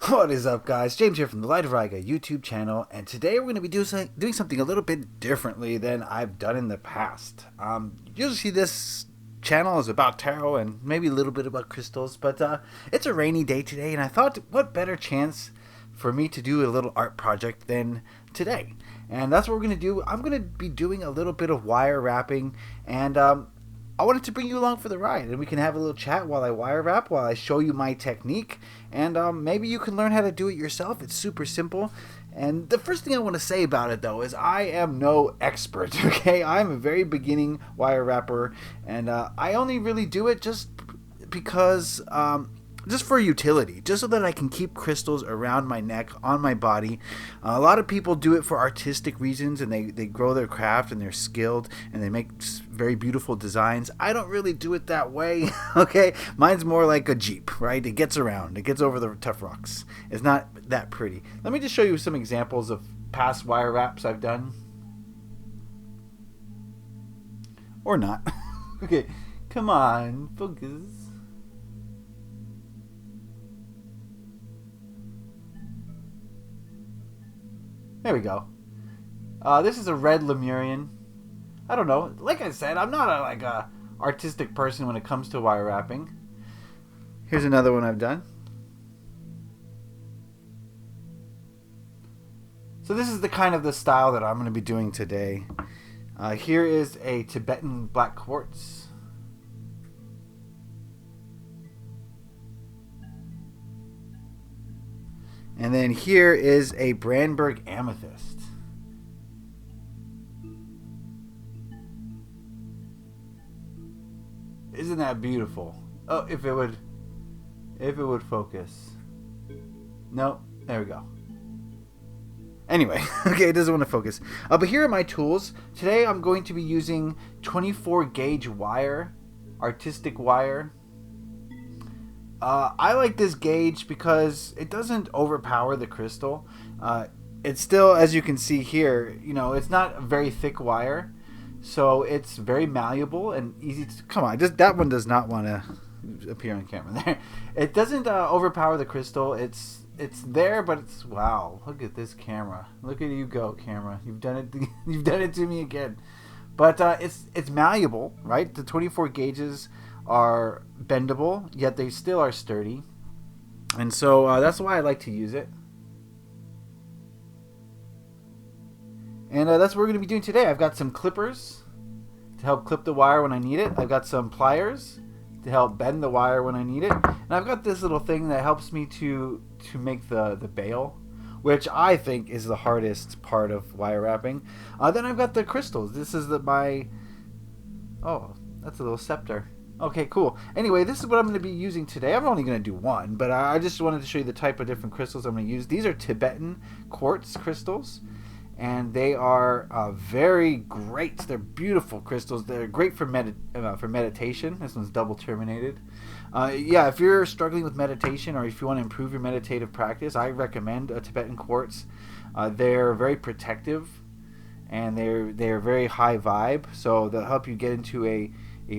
What is up, guys? James here from the Light of Riga YouTube channel, and today we're going to be doing something a little bit differently than I've done in the past. Usually this channel is about tarot and maybe a little bit about crystals, but it's a rainy day today, and I thought, what better chance for me to do a little art project than today? And that's what we're going to do. I'm going to be doing a little bit of wire wrapping, and I wanted to bring you along for the ride, and we can have a little chat while I wire wrap, while I show you my technique, and maybe you can learn how to do it yourself. It's super simple. And the first thing I want to say about it, though, is I am no expert, okay? I'm a very beginning wire wrapper, and I only really do it just because, just for utility, just so that I can keep crystals around my neck, on my body. A lot of people do it for artistic reasons, and they grow their craft, and they're skilled, and they make very beautiful designs. I don't really do it that way, okay? Mine's more like a Jeep, right? It gets around. It gets over the tough rocks. It's not that pretty. Let me just show you some examples of past wire wraps I've done. Or not. Okay, come on, focus. There we go. This is a red Lemurian. I don't know. Like I said, I'm not a artistic person when it comes to wire wrapping. Here's another one I've done. So this is the style that I'm going to be doing today. Here is a Tibetan black quartz. And then here is a Brandenburg amethyst. Isn't that beautiful? Oh, if it would focus. No, there we go. Anyway, okay, it doesn't want to focus. But here are my tools. Today I'm going to be using 24 gauge wire, artistic wire. I like this gauge because it doesn't overpower the crystal. It's still, as you can see here, it's not a very thick wire, so it's very malleable and easy to... Come on, that one does not want to appear on camera there. It doesn't overpower the crystal. It's there, but it's... Wow, look at this camera. Look at you go, camera. You've done it. You've done it to me again. But it's malleable, right? The 24 gauges are bendable, yet they still are sturdy, and so that's why I like to use it. And that's what we're going to be doing today. I've got some clippers to help clip the wire when I need it. I've got some pliers to help bend the wire when I need it, and I've got this little thing that helps me to make the bail, which I think is the hardest part of wire wrapping. Then I've got the crystals. This is oh, that's a little scepter. Okay, cool. Anyway, this is what I'm going to be using today. I'm only going to do one, but I just wanted to show you the type of different crystals I'm going to use. These are Tibetan quartz crystals, and they are very great. They're beautiful crystals. They're great for meditation. This one's double terminated. Yeah, if you're struggling with meditation, or if you want to improve your meditative practice, I recommend a Tibetan quartz. They're very protective, and they're very high vibe, so they'll help you get into a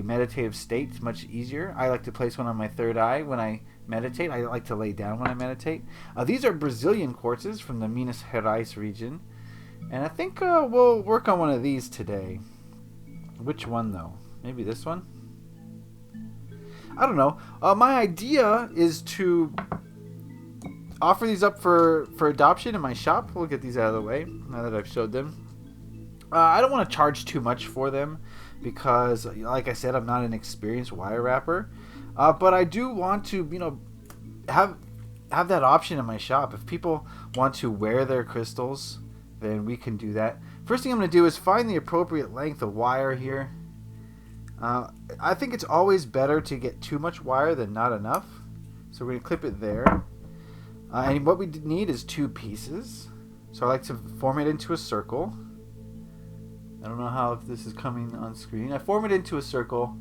meditative state much easier. I like to place one on my third eye when I meditate. I like to lay down when I meditate. These are Brazilian quartzes from the Minas Gerais region, and I think we'll work on one of these today. Which one, though? Maybe this one? I don't know. My idea is to offer these up for adoption in my shop. We'll get these out of the way now that I've showed them. I don't want to charge too much for them, because, like I said, I'm not an experienced wire wrapper, but I do want to, have that option in my shop. If people want to wear their crystals, then we can do that. First thing I'm going to do is find the appropriate length of wire here. I think it's always better to get too much wire than not enough, so we're going to clip it there. And what we need is 2 pieces, so I like to form it into a circle. I don't know how if this is coming on screen. I form it into a circle.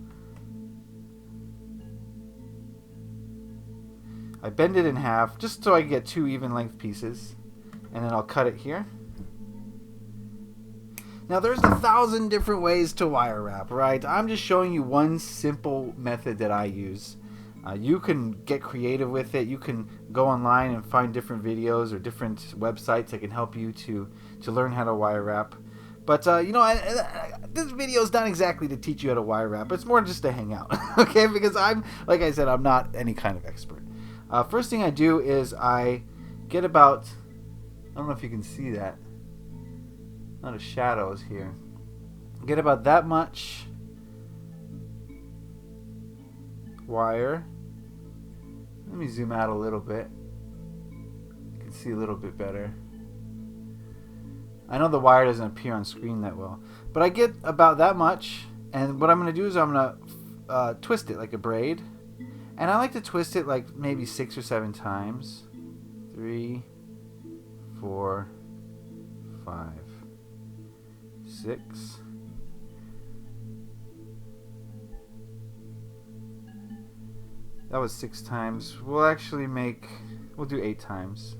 I bend it in half just so I get 2 even length pieces, and then I'll cut it here. Now there's 1,000 different ways to wire wrap, right? I'm just showing you one simple method that I use. You can get creative with it. You can go online and find different videos or different websites that can help you to learn how to wire wrap. But this video is not exactly to teach you how to wire wrap. It's more just to hang out, okay? Because like I said, I'm not any kind of expert. First thing I do is I get about, I don't know if you can see that, a lot of shadows here. Get about that much wire. Let me zoom out a little bit. You can see a little bit better. I know the wire doesn't appear on screen that well, but I get about that much, and what I'm going to do is I'm going to twist it like a braid, and I like to twist it like maybe 6 or 7 times. 3, 4, 5, 6. That was 6 times. We'll do 8 times.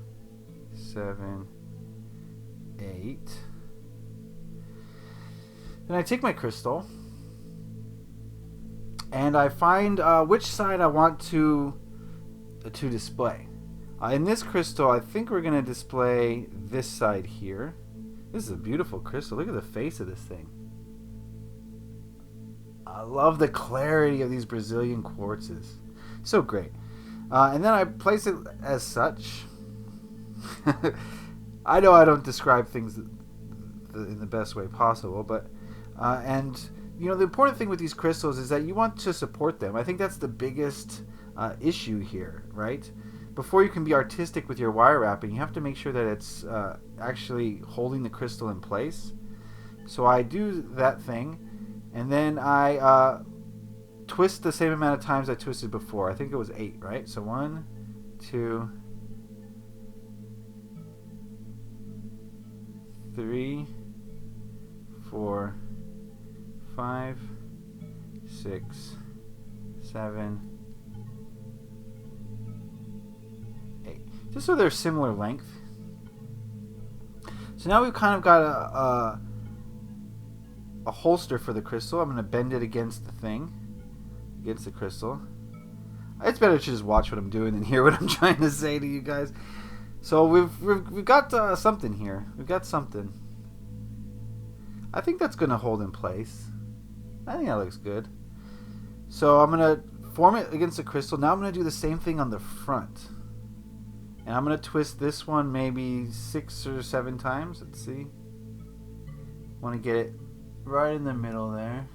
7, 8. Then I take my crystal and I find which side I want to display. In this crystal, I think we're going to display this side here. This is a beautiful crystal. Look at the face of this thing. I love the clarity of these Brazilian quartzes. So great. And then I place it as such. I know I don't describe things in the best way possible, but the important thing with these crystals is that you want to support them. I think that's the biggest issue here, right? Before you can be artistic with your wire wrapping, you have to make sure that it's actually holding the crystal in place. So I do that thing, and then I twist the same amount of times I twisted before. I think it was 8, right? So 1, 2, 3, 4, 5, 6, 7, 8. Just so they're similar length. So now we've kind of got a holster for the crystal. I'm going to bend it against the thing, against the crystal. It's better to just watch what I'm doing than hear what I'm trying to say to you guys. So we've got something here. We've got something. I think that's going to hold in place. I think that looks good. So I'm going to form it against the crystal. Now I'm going to do the same thing on the front. And I'm going to twist this one maybe 6 or 7 times. Let's see. Want to get it right in the middle there.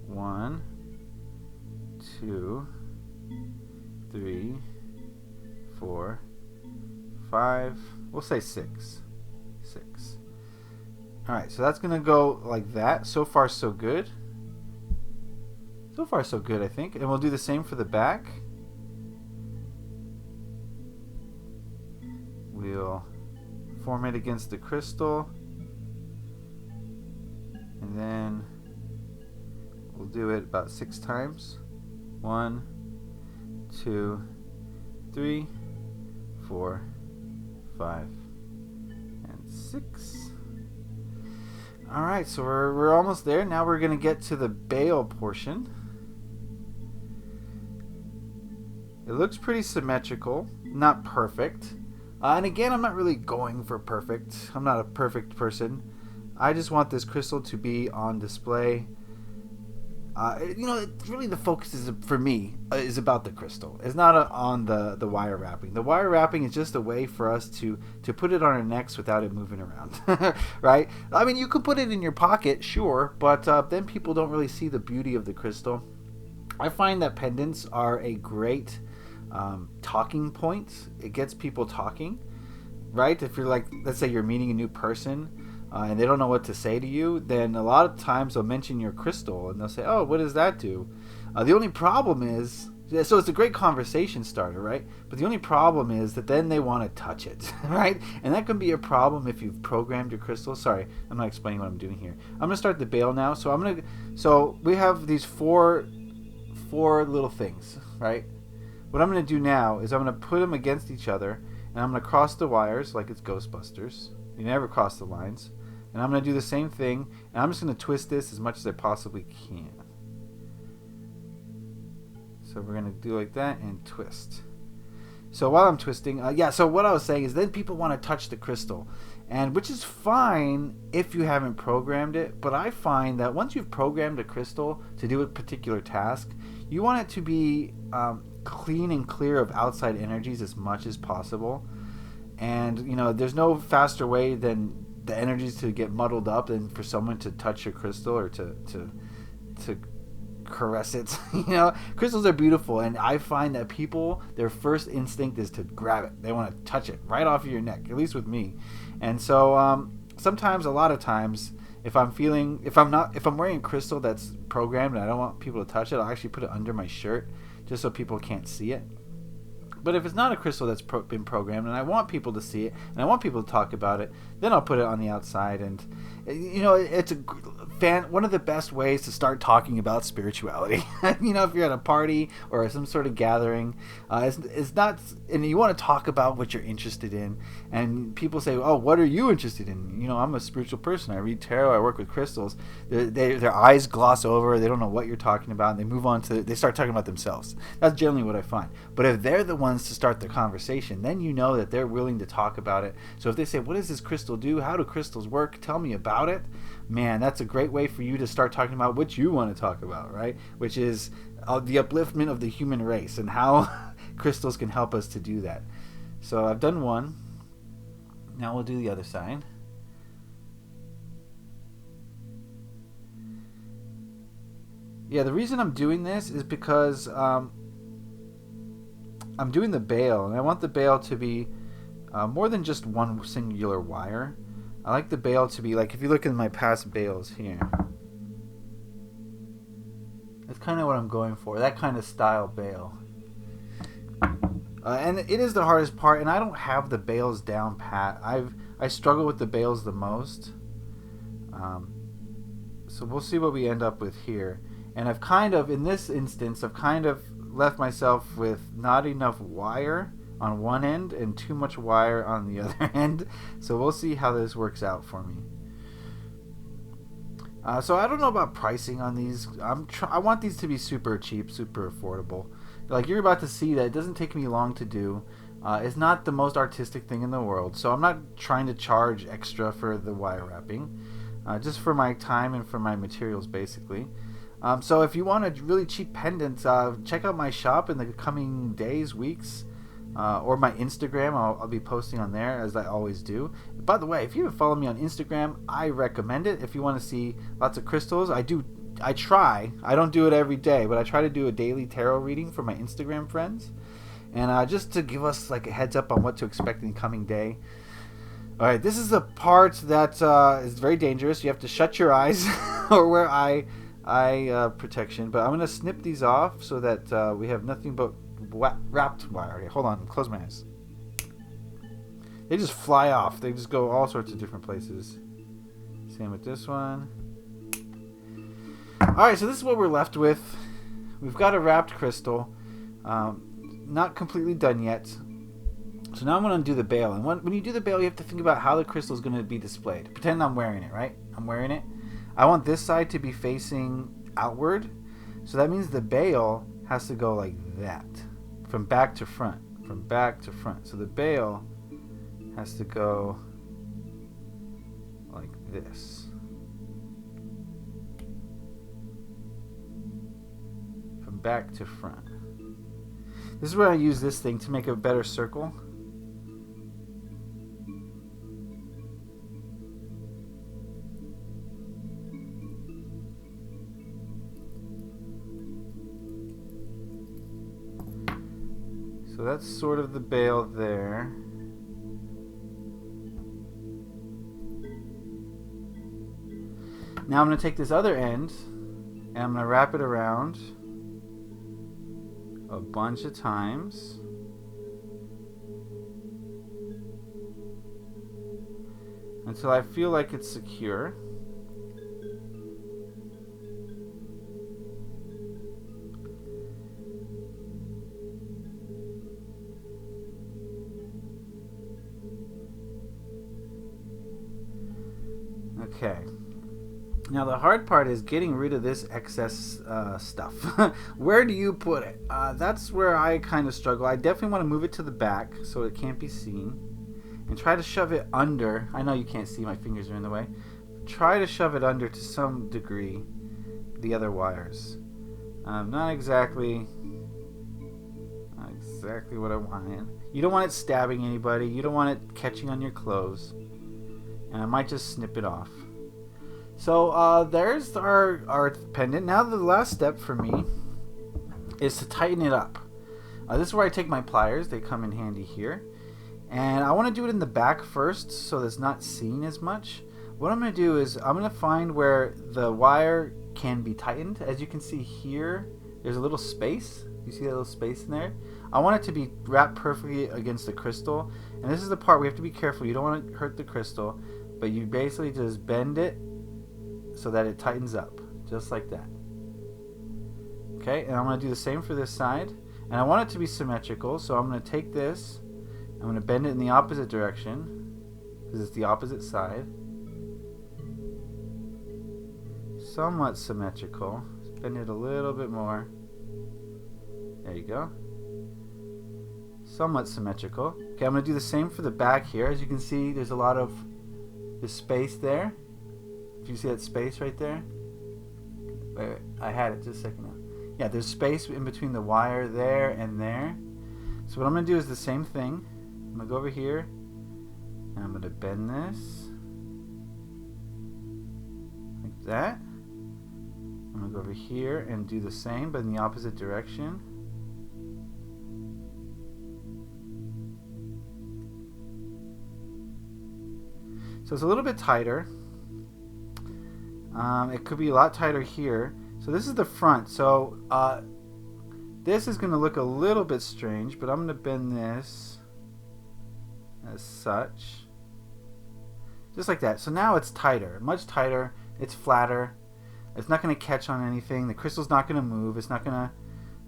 1, 2, 3, 4, 5. We'll say 6. 6. Alright, so that's going to go like that. So far, so good. So far, so good, I think. And we'll do the same for the back. We'll form it against the crystal. And then we'll do it about 6 times. 1, 2, 3, 4, 5, and 6. Alright, so we're almost there. Now we're going to get to the bail portion. It looks pretty symmetrical, not perfect. And again, I'm not really going for perfect. I'm not a perfect person. I just want this crystal to be on display. Really the focus is, for me, is about the crystal. It's not on the wire wrapping. The wire wrapping is just a way for us to put it on our necks without it moving around, right? I mean, you could put it in your pocket, sure, but then people don't really see the beauty of the crystal. I find that pendants are a great talking point. It gets people talking, right? If you're like, let's say you're meeting a new person, and they don't know what to say to you, then a lot of times they'll mention your crystal and they'll say, oh, what does that do? The only problem is, so it's a great conversation starter, right? But the only problem is that then they want to touch it, right? And that can be a problem if you've programmed your crystal. Sorry, I'm not explaining what I'm doing here. I'm going to start the bail now. So we have these four little things, right? What I'm going to do now is I'm going to put them against each other, and I'm going to cross the wires like it's Ghostbusters. You never cross the lines. And I'm going to do the same thing, and I'm just going to twist this as much as I possibly can. So we're going to do like that and twist. So while I'm twisting, so what I was saying is then people want to touch the crystal, and which is fine if you haven't programmed it, but I find that once you've programmed a crystal to do a particular task, you want it to be clean and clear of outside energies as much as possible. And, there's no faster way than the energies to get muddled up than for someone to touch your crystal or to caress it. Crystals are beautiful, and I find that people, their first instinct is to grab it. They want to touch it right off of your neck, at least with me. And so sometimes, a lot of times, if I'm wearing a crystal that's programmed and I don't want people to touch it, I'll actually put it under my shirt just so people can't see it. But if it's not a crystal that's been programmed and I want people to see it and I want people to talk about it, then I'll put it on the outside. And it's one of the best ways to start talking about spirituality. If you're at a party or some sort of gathering, it's not, and you want to talk about what you're interested in, and people say, "Oh, what are you interested in?" I'm a spiritual person. I read tarot. I work with crystals. Their eyes gloss over. They don't know what you're talking about, and they move on they start talking about themselves. That's generally what I find. But if they're the ones to start the conversation, then you know that they're willing to talk about it. So if they say, "What does this crystal do? How do crystals work? Tell me about it." Man, that's a great way for you to start talking about what you want to talk about, right? Which is the upliftment of the human race and how crystals can help us to do that. So I've done one. Now we'll do the other side. Yeah, the reason I'm doing this is because I'm doing the bail, and I want the bail to be more than just one singular wire. I like the bail to be like, if you look at my past bails here, that's kind of what I'm going for, that kind of style bail. And it is the hardest part, and I don't have the bails down pat. I struggle with the bails the most. So we'll see what we end up with here. And I've kind of, in this instance, left myself with not enough wire on one end and too much wire on the other end. So we'll see how this works out for me. So I don't know about pricing on these. I want these to be super cheap, super affordable. Like you're about to see that it doesn't take me long to do. It's not the most artistic thing in the world, so I'm not trying to charge extra for the wire wrapping. Just for my time and for my materials, basically. So if you want a really cheap pendant, check out my shop in the coming days, weeks. Or my Instagram. I'll be posting on there, as I always do. By the way, if you haven't followed me on Instagram, I recommend it. If you want to see lots of crystals, I try. I don't do it every day, but I try to do a daily tarot reading for my Instagram friends. And just to give us like a heads up on what to expect in the coming day. Alright, this is the part that is very dangerous. You have to shut your eyes or wear eye protection. But I'm going to snip these off so that we have nothing but wrapped wire. Okay, hold on. Close my eyes. They just fly off. They just go all sorts of different places. Same with this one. Alright, so this is what we're left with. We've got a wrapped crystal. Not completely done yet. So now I'm going to undo the bail. And when you do the bail, you have to think about how the crystal is going to be displayed. Pretend I'm wearing it, right? I'm wearing it. I want this side to be facing outward. So that means the bail has to go like that. From back to front. From back to front. So the bail has to go like this. From back to front. This is where I use this thing to make a better circle. So that's sort of the bail there. Now I'm going to take this other end and I'm going to wrap it around a bunch of times. Until I feel like it's secure. Okay. Now the hard part is getting rid of this excess stuff. Where do you put it? That's where I kind of struggle. I definitely want to move it to the back so it can't be seen. And try to shove it under. I know you can't see, my fingers are in the way. Try to shove it under to some degree the other wires. Not exactly what I want. You don't want it stabbing anybody. You don't want it catching on your clothes. And I might just snip it off. So there's our pendant. Now the last step for me is to tighten it up. This is where I take my pliers. They come in handy here. And I want to do it in the back first so that it's not seen as much. What I'm going to do is I'm going to find where the wire can be tightened. As you can see here, there's a little space. You see that little space in there? I want it to be wrapped perfectly against the crystal. And this is the part we have to be careful. You don't want to hurt the crystal, but you basically just bend it so that it tightens up, just like that. Okay, and I'm going to do the same for this side. And I want it to be symmetrical, so I'm going to take this, I'm going to bend it in the opposite direction, because it's the opposite side. Somewhat symmetrical. Just bend it a little bit more. There you go. Somewhat symmetrical. Okay, I'm going to do the same for the back here. As you can see, there's a lot of the space there. If you see that space right there, wait, I had it just a second now. Yeah, there's space in between the wire there and there. So what I'm going to do is the same thing. I'm going to go over here and I'm going to bend this like that. I'm going to go over here and do the same but in the opposite direction. So it's a little bit tighter. It could be a lot tighter here. So this is the front. So this is going to look a little bit strange, but I'm going to bend this as such. Just like that. So now it's tighter, much tighter. It's flatter. It's not going to catch on anything. The crystal's not going to move. It's not going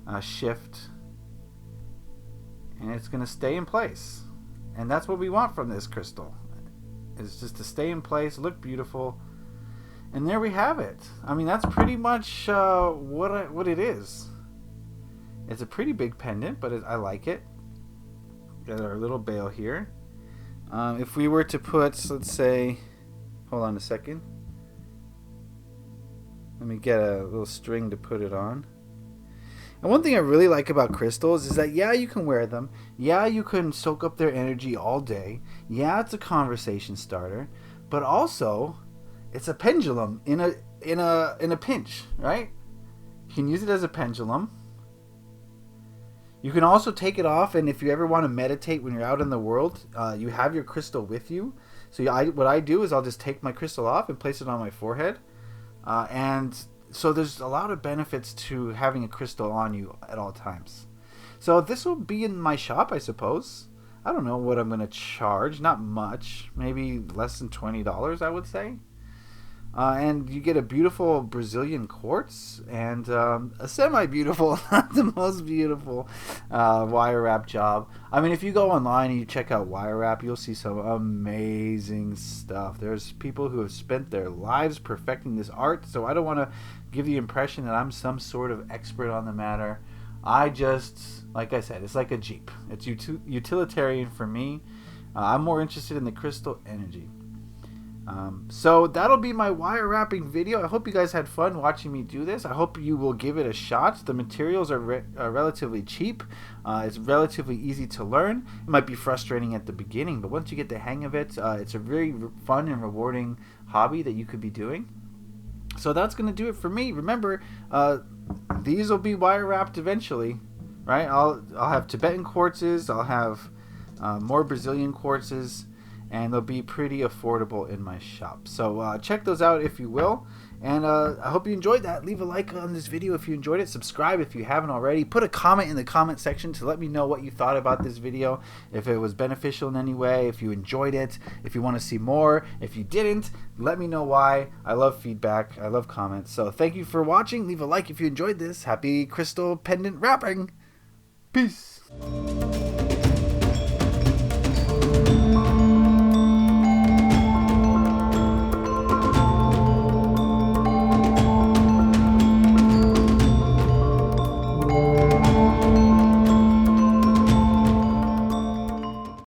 to shift. And it's going to stay in place. And that's what we want from this crystal. It's just to stay in place, look beautiful. And there we have it. I mean, that's pretty much what it is. It's a pretty big pendant, but I like it. Got our little bail here. If we were to put, let's say, hold on a second. Let me get a little string to put it on. And one thing I really like about crystals is that, yeah, you can wear them. Yeah, you can soak up their energy all day. Yeah, it's a conversation starter. But also, it's a pendulum in a pinch, right? You can use it as a pendulum. You can also take it off, and if you ever want to meditate when you're out in the world, you have your crystal with you. So what I do is I'll just take my crystal off and place it on my forehead. And so there's a lot of benefits to having a crystal on you at all times. So this will be in my shop, I suppose. I don't know what I'm going to charge. Not much. Maybe less than $20, I would say. And you get a beautiful Brazilian quartz and a semi-beautiful, not the most beautiful wire wrap job. I mean, if you go online and you check out wire wrap, you'll see some amazing stuff. There's people who have spent their lives perfecting this art, so I don't want to give the impression that I'm some sort of expert on the matter. I just, like I said, it's like a Jeep. It's utilitarian for me. I'm more interested in the crystal energy. So that'll be my wire wrapping video. I hope you guys had fun watching me do this. I hope you will give it a shot. The materials are relatively cheap. It's relatively easy to learn. It might be frustrating at the beginning, but once you get the hang of it, it's a very fun and rewarding hobby that you could be doing. So that's going to do it for me. Remember, these will be wire wrapped eventually, right? I'll have Tibetan quartzes. I'll have more Brazilian quartzes. And they'll be pretty affordable in my shop. So check those out if you will. And I hope you enjoyed that. Leave a like on this video if you enjoyed it. Subscribe if you haven't already. Put a comment in the comment section to let me know what you thought about this video. If it was beneficial in any way. If you enjoyed it. If you want to see more. If you didn't, let me know why. I love feedback. I love comments. So thank you for watching. Leave a like if you enjoyed this. Happy crystal pendant wrapping. Peace.